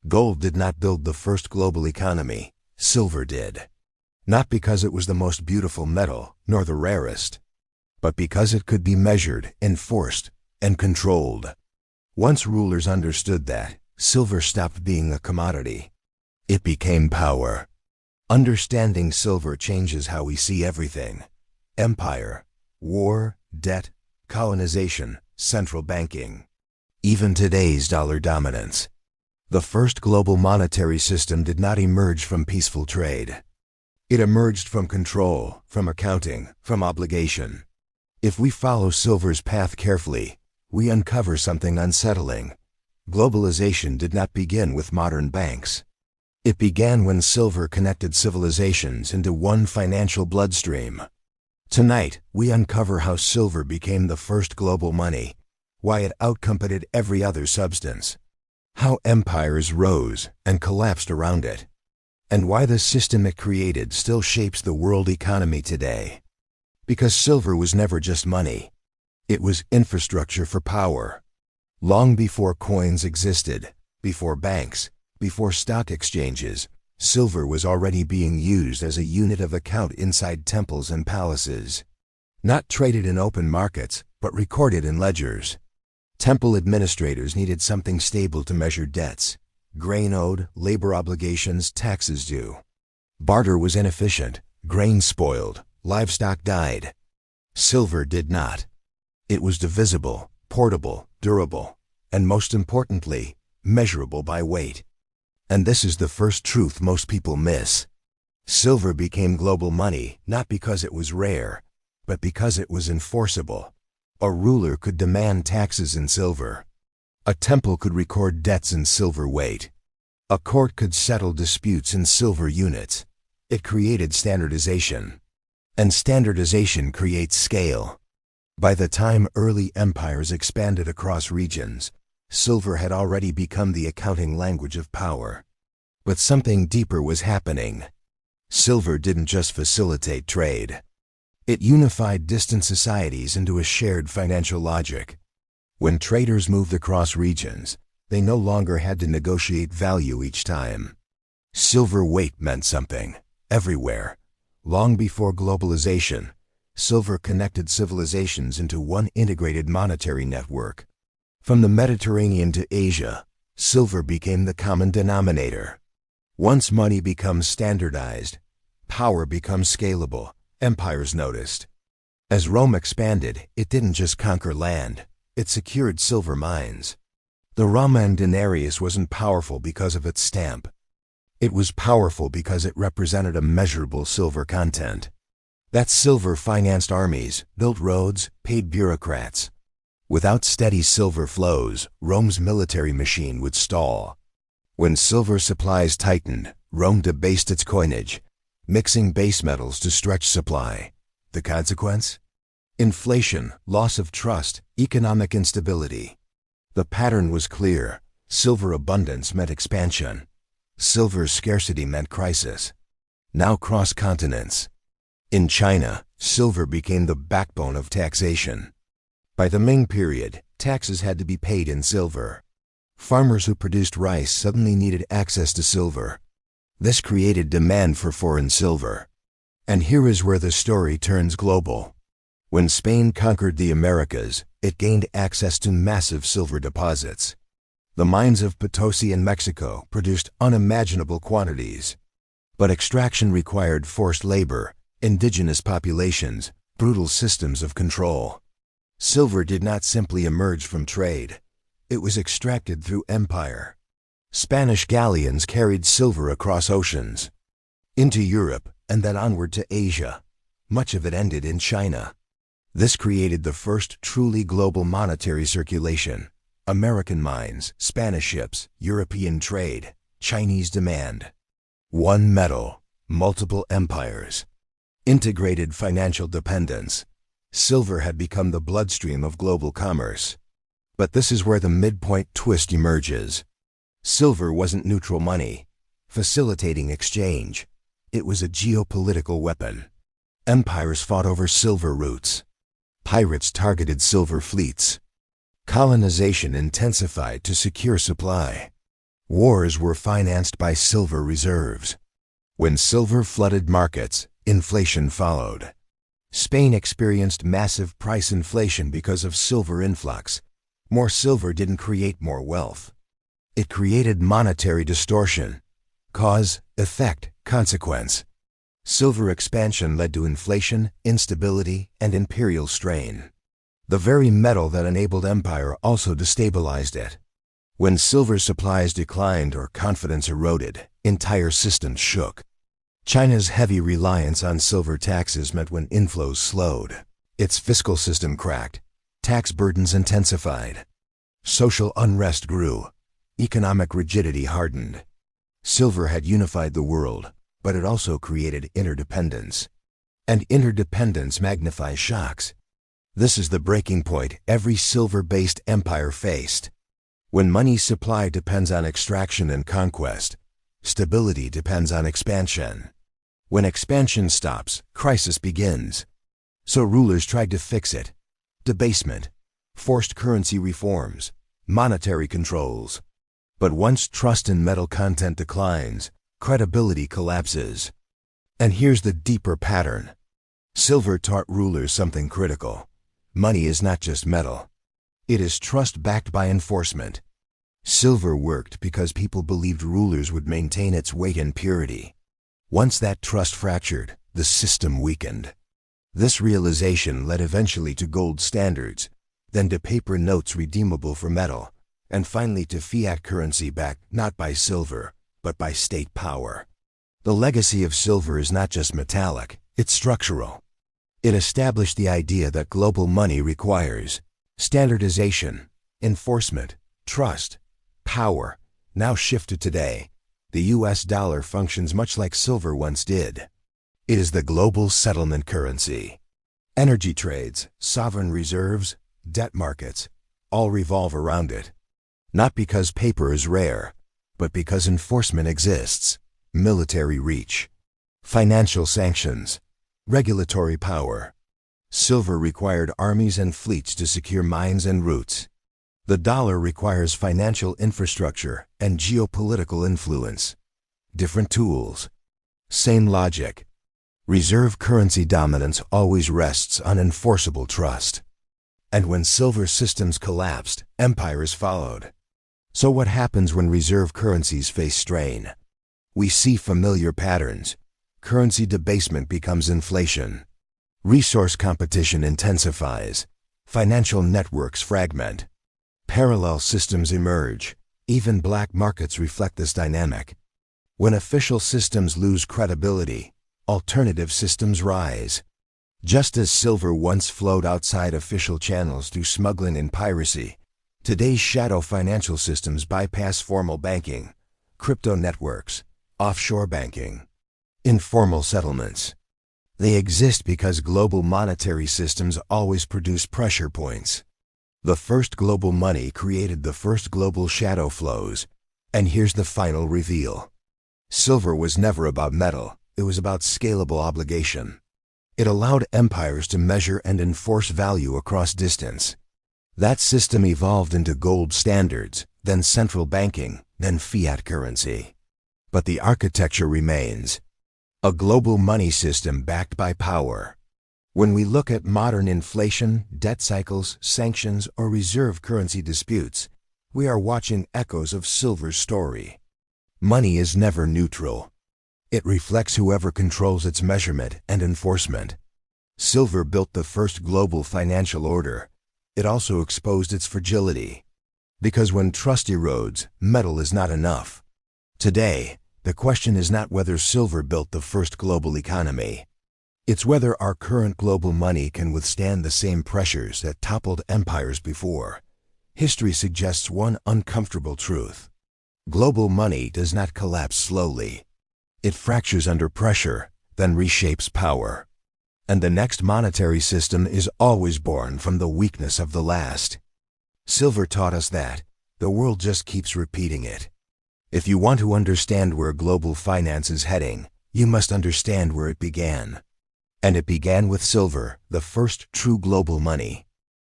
Gold did not build the first global economy, silver did. Not because it was the most beautiful metal, nor the rarest, but because it could be measured, enforced, and controlled. Once rulers understood that, silver stopped being a commodity. It became power. Understanding silver changes how we see everything: empire, war, debt, colonization, central banking. Even today's dollar dominance. The first global monetary system did not emerge from peaceful trade. It emerged from control, from accounting, from obligation. If we follow silver's path carefully, we uncover something unsettling. Globalization did not begin with modern banks. It began when silver connected civilizations into one financial bloodstream. Tonight, we uncover how silver became the first global money, why it outcompeted every other substance, how empires rose and collapsed around it, and why the system it created still shapes the world economy today. Because silver was never just money. It was infrastructure for power. Long before coins existed, before banks, before stock exchanges, silver was already being used as a unit of account inside temples and palaces. Not traded in open markets, but recorded in ledgers. Temple administrators needed something stable to measure debts: grain owed, labor obligations, taxes due. Barter was inefficient, grain spoiled, livestock died. Silver did not. It was divisible, portable, durable, and most importantly, measurable by weight. And this is the first truth most people miss. Silver became global money not because it was rare, but because it was enforceable. A ruler could demand taxes in silver. A temple could record debts in silver weight. A court could settle disputes in silver units. It created standardization. And standardization creates scale. By the time early empires expanded across regions, silver had already become the accounting language of power. But something deeper was happening. Silver didn't just facilitate trade. It unified distant societies into a shared financial logic. When traders moved across regions, they no longer had to negotiate value each time. Silver weight meant something, everywhere. Long before globalization, silver connected civilizations into one integrated monetary network. From the Mediterranean to Asia, silver became the common denominator. Once money becomes standardized, power becomes scalable. Empires noticed. As Rome expanded, it didn't just conquer land, it secured silver mines. The Roman denarius wasn't powerful because of its stamp. It was powerful because it represented a measurable silver content. That silver financed armies, built roads, paid bureaucrats. Without steady silver flows, Rome's military machine would stall. When silver supplies tightened, Rome debased its coinage, mixing base metals to stretch supply. The consequence? Inflation, loss of trust, economic instability. The pattern was clear. Silver abundance meant expansion. Silver scarcity meant crisis. Now cross continents. In China, silver became the backbone of taxation. By the Ming period, taxes had to be paid in silver. Farmers who produced rice suddenly needed access to silver. This created demand for foreign silver. And here is where the story turns global. When Spain conquered the Americas, it gained access to massive silver deposits. The mines of Potosi in Mexico produced unimaginable quantities. But extraction required forced labor, indigenous populations, brutal systems of control. Silver did not simply emerge from trade. It was extracted through empire. Spanish galleons carried silver across oceans, into Europe, and then onward to Asia. Much of it ended in China. This created the first truly global monetary circulation. American mines, Spanish ships, European trade, Chinese demand. One metal, multiple empires. Integrated financial dependence. Silver had become the bloodstream of global commerce. But this is where the midpoint twist emerges. Silver wasn't neutral money, facilitating exchange. It was a geopolitical weapon. Empires fought over silver routes. Pirates targeted silver fleets. Colonization intensified to secure supply. Wars were financed by silver reserves. When silver flooded markets, inflation followed. Spain experienced massive price inflation because of silver influx. More silver didn't create more wealth. It created monetary distortion. Cause, effect, consequence. Silver expansion led to inflation, instability, and imperial strain. The very metal that enabled empire also destabilized it. When silver supplies declined or confidence eroded, entire systems shook. China's heavy reliance on silver taxes meant when inflows slowed, its fiscal system cracked, tax burdens intensified. Social unrest grew, economic rigidity hardened. Silver had unified the world, but it also created interdependence. And interdependence magnifies shocks. This is the breaking point every silver-based empire faced. When money's supply depends on extraction and conquest, stability depends on expansion. When expansion stops, crisis begins. So rulers tried to fix it. Debasement, forced currency reforms, monetary controls. But once trust in metal content declines, credibility collapses. And here's the deeper pattern. Silver taught rulers something critical. Money is not just metal. It is trust backed by enforcement. Silver worked because people believed rulers would maintain its weight and purity. Once that trust fractured, the system weakened. This realization led eventually to gold standards, then to paper notes redeemable for metal, and finally to fiat currency backed not by silver, but by state power. The legacy of silver is not just metallic, it's structural. It established the idea that global money requires standardization, enforcement, trust, power. Now shift to today. The US dollar functions much like silver once did. It is the global settlement currency. Energy trades, sovereign reserves, debt markets, all revolve around it. Not because paper is rare, but because enforcement exists. Military reach, financial sanctions, regulatory power. Silver required armies and fleets to secure mines and routes. The dollar requires financial infrastructure and geopolitical influence. Different tools. Same logic. Reserve currency dominance always rests on enforceable trust. And when silver systems collapsed, empires followed. So what happens when reserve currencies face strain? We see familiar patterns. Currency debasement becomes inflation. Resource competition intensifies. Financial networks fragment. Parallel systems emerge. Even black markets reflect this dynamic. When official systems lose credibility, alternative systems rise. Just as silver once flowed outside official channels through smuggling and piracy, today's shadow financial systems bypass formal banking, crypto networks, offshore banking, informal settlements. They exist because global monetary systems always produce pressure points. The first global money created the first global shadow flows. And here's the final reveal. Silver was never about metal, it was about scalable obligation. It allowed empires to measure and enforce value across distance. That system evolved into gold standards, then central banking, then fiat currency. But the architecture remains. A global money system backed by power. When we look at modern inflation, debt cycles, sanctions, or reserve currency disputes, we are watching echoes of silver's story. Money is never neutral. It reflects whoever controls its measurement and enforcement. Silver built the first global financial order. It also exposed its fragility. Because when trust erodes, metal is not enough. Today, the question is not whether silver built the first global economy. It's whether our current global money can withstand the same pressures that toppled empires before. History suggests one uncomfortable truth. Global money does not collapse slowly. It fractures under pressure, then reshapes power. And the next monetary system is always born from the weakness of the last. Silver taught us that. The world just keeps repeating it. If you want to understand where global finance is heading, you must understand where it began. And it began with silver, the first true global money.